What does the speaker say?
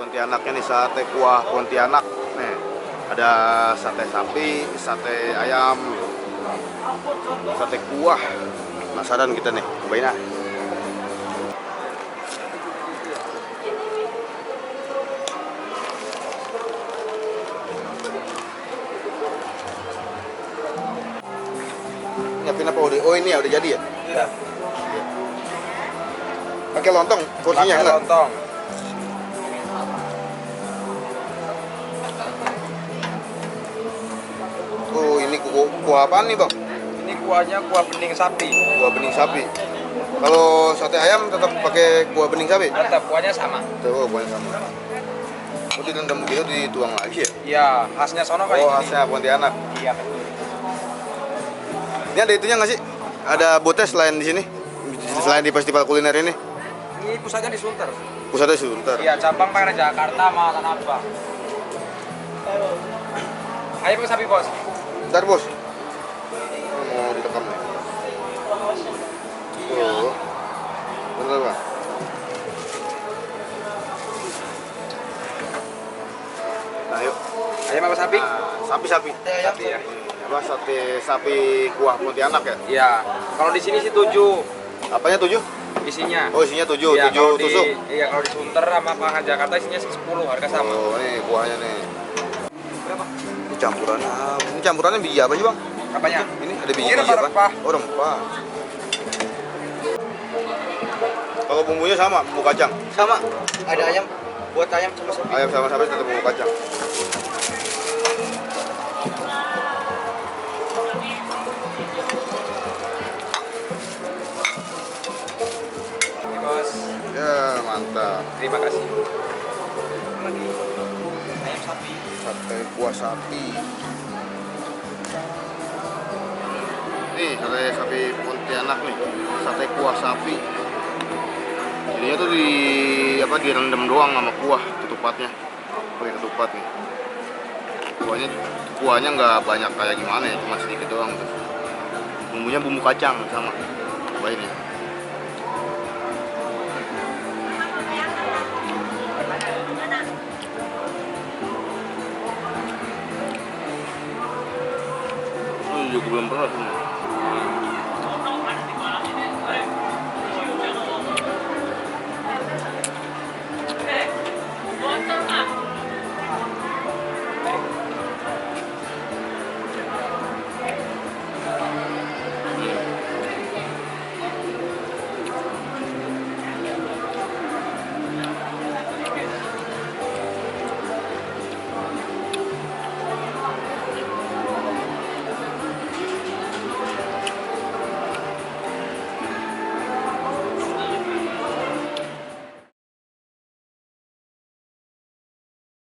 Pontianaknya nih, sate kuah Pontianak. Nih, ada sate sapi, sate ayam, sate kuah. Penasaran kita nih, cobain ah. Nyiapin apa udah? Oh ini ya udah jadi ya? Iya. Pakai lontong porsinya enggak? Lontong. Oh ini kuah apaan nih bang? Ini kuahnya kuah bening sapi. Kuah bening sapi. Kalau sate ayam tetap pakai kuah bening sapi? Tetap kuahnya sama. Tuh kuahnya sama. Oh direndam gitu dituang lagi ya? Iya, khasnya sono kayak Oh gini. khasnya Pontianak. Iya betul. Ini ada itunya nggak sih? Ada botes selain di sini? Selain di festival kuliner ini? Ini pusatnya di Sunter. Pusatnya Sunter. Iya, cabang pengen Jakarta sama Tanah Abang. Ayo pakai sapi bos. Bentar bos. Mau direkam nih. Tuh. Bentar bang. Nah yuk. Ayam apa sapi? Sapi-sapi. Sapi ya. Apa sate sapi kuah Pontianak ya? Iya. Kalau di sini sih 7 Apanya 7? isinya. Oh isinya 7, Iya, 7 kalau tusuk. Iya, kalau di Sunter sama Pangan Jakarta isinya 10, harga sama. Oh nih kuahnya nih. Berapa? Ini campurannya. Ini campurannya biji apa sih bang? Apanya? Ini ada biji Ini apa? rempah-rempah. Oh rempah. Kalau bumbunya sama, bumbu kacang. Sama. Ada ayam, buat ayam sama sapi. Ayam sama sapi tetap bumbu kacang. Ini bos. Ya mantap. Terima kasih. Lagi. Ayam sapi. Sate kuah sapi. Nih sate sapi Pontianak nih. Sate kuah sapi. Jadinya tuh direndam doang sama kuah ketupatnya. Pakai ketupat nih. Kuahnya nggak banyak kayak gimana ya, cuma sedikit doang tuh. Bumbunya bumbu kacang sama. Cobain ya. Juga belum pernah sih.